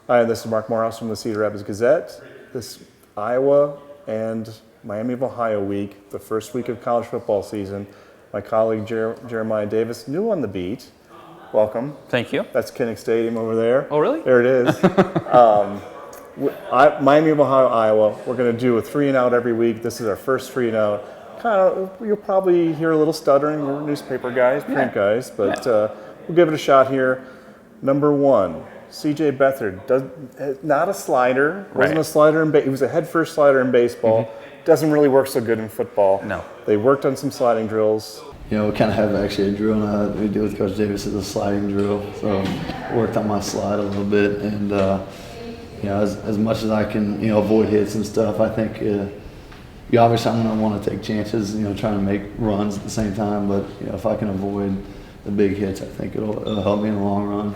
Hi, this is Mark Morehouse from the Cedar Rapids Gazette. This Iowa and Miami of Ohio week, the first week of college football season. My colleague Jeremiah Davis, new on the beat. Welcome. Thank you. That's Kinnick Stadium over there. Oh, really? There it is. Miami of Ohio, Iowa. We're going to do a 3 and out every week. This is our first 3 and out. You'll probably hear a little stuttering. We're newspaper guys, print guys, but we'll give it a shot here. Number 1, C.J. Beathard. Not a slider. Wasn't a slider he was a head first slider in baseball. Doesn't really work so good in football. No. They worked on some sliding drills. You know, we kind of have actually a drill now that we do with Coach Davis is a sliding drill. So worked on my slide a little bit, and you know, as much as I can, you know, avoid hits and stuff, I think obviously I'm going to want to take chances, you know, trying to make runs at the same time. But you know, if I can avoid the big hits, I think it'll help me in the long run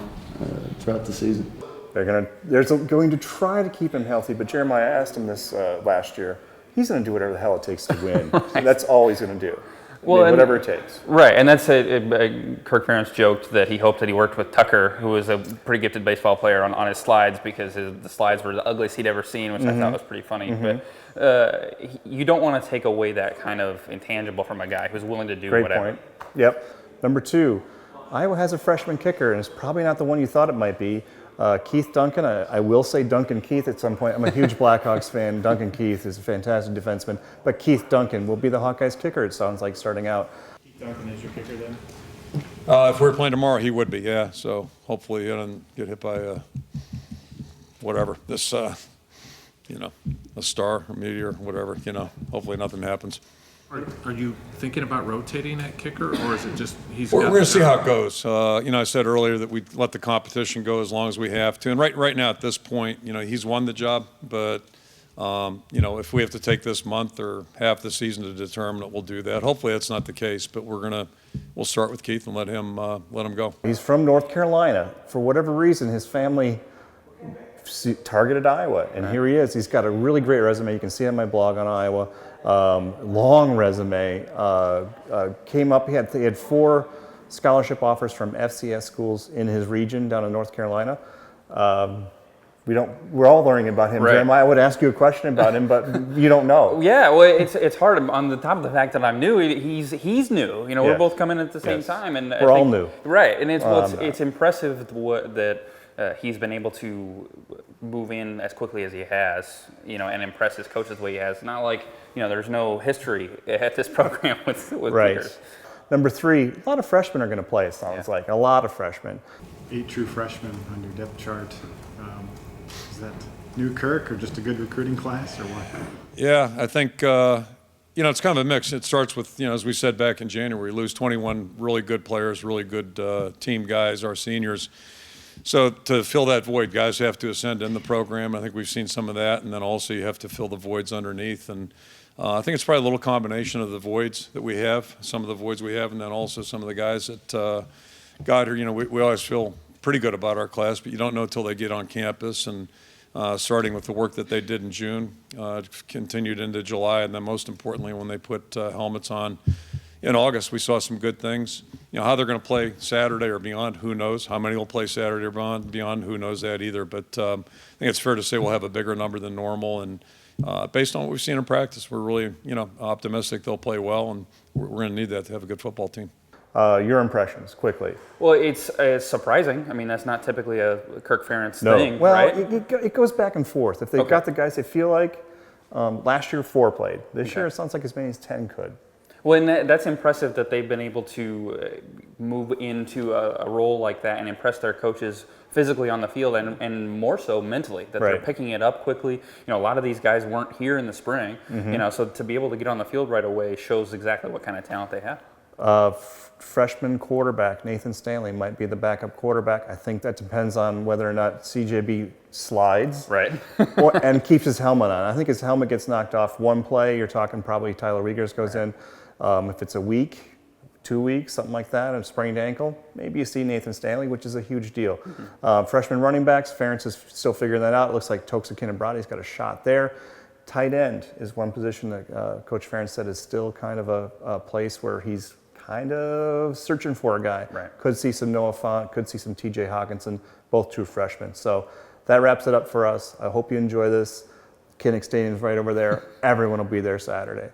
throughout the season. They're going to try to keep him healthy, but Jeremiah asked him this last year. He's going to do whatever the hell it takes to win. That's all he's going to do. Well, whatever it takes. Right, and that's Kirk Ferentz joked that he hoped that he worked with Tucker, who was a pretty gifted baseball player, on his slides, because the slides were the ugliest he'd ever seen, which I thought was pretty funny. But you don't want to take away that kind of intangible from a guy who's willing to do whatever. Great point. Yep. Number 2, Iowa has a freshman kicker, and it's probably not the one you thought it might be. Keith Duncan, I will say Duncan Keith at some point. I'm a huge Blackhawks fan. Duncan Keith is a fantastic defenseman. But Keith Duncan will be the Hawkeyes kicker, it sounds like, starting out. Keith Duncan is your kicker then? If we were playing tomorrow, he would be, yeah. So hopefully he doesn't get hit by whatever. This, you know, a star or meteor, whatever, you know. Hopefully nothing happens. Are you thinking about rotating at kicker, or is it just he's? We're going to see how it goes. You know, I said earlier that we let the competition go as long as we have to. And right now at this point, you know, he's won the job. But, you know, if we have to take this month or half the season to determine it, we'll do that. Hopefully that's not the case. But we'll start with Keith and let him go. He's from North Carolina. For whatever reason, his family targeted Iowa, and here he is. He's got a really great resume. You can see it on my blog on Iowa. Long resume. Came up. He had 4 scholarship offers from FCS schools in his region down in North Carolina. We're all learning about him. Right. Jeremiah, I would ask you a question about him, but you don't know. Yeah, well, it's hard. On the top of the fact that I'm new, he's new. You know, we're both coming at the same time, and we're all new. Right, and it's impressive that he's been able to move in as quickly as he has, you know, and impress his coaches the way he has. Not like, you know, there's no history at this program with kickers. Number 3, a lot of freshmen are going to play, it sounds like. A lot of freshmen. 8 true freshmen on your depth chart. Is that new Kirk or just a good recruiting class or what? Yeah, I think, you know, it's kind of a mix. It starts with, you know, as we said back in January, we lose 21 really good players, really good team guys, our seniors. So to fill that void, guys have to ascend in the program. I think we've seen some of that, and then also you have to fill the voids underneath. And I think it's probably a little combination of the voids that we have, some of the voids we have, and then also some of the guys that got here. You know, we always feel pretty good about our class, but you don't know until they get on campus. And starting with the work that they did in June, continued into July, and then most importantly when they put helmets on in August, we saw some good things. You know, how they're going to play Saturday or beyond, who knows? How many will play Saturday or beyond, who knows that either. But I think it's fair to say we'll have a bigger number than normal. And based on what we've seen in practice, we're really, you know, optimistic they'll play well, and we're going to need that to have a good football team. Your impressions, quickly. Well, it's surprising. I mean, that's not typically a Kirk Ferentz thing, well, right? it goes back and forth. If they've got the guys they feel like, last year 4 played. This year it sounds like as many as 10 could. Well, and that's impressive that they've been able to move into a role like that and impress their coaches physically on the field and more so mentally, that they're picking it up quickly. You know, a lot of these guys weren't here in the spring, you know, so to be able to get on the field right away shows exactly what kind of talent they have. Freshman quarterback Nathan Stanley might be the backup quarterback. I think that depends on whether or not CJB slides and keeps his helmet on. I think his helmet gets knocked off one play. You're talking probably Tyler Wiegers goes in. If it's a week, 2 weeks, something like that, and a sprained ankle, maybe you see Nathan Stanley, which is a huge deal. Freshman running backs, Ferentz is still figuring that out. It looks like Toxa Kinnabradi's got a shot there. Tight end is one position that Coach Ferentz said is still kind of a place where he's kind of searching for a guy. Could see some Noah Font, could see some TJ Hawkinson, both true freshmen. So that wraps it up for us. I hope you enjoy this. Kinnick Stadium's right over there. Everyone will be there Saturday.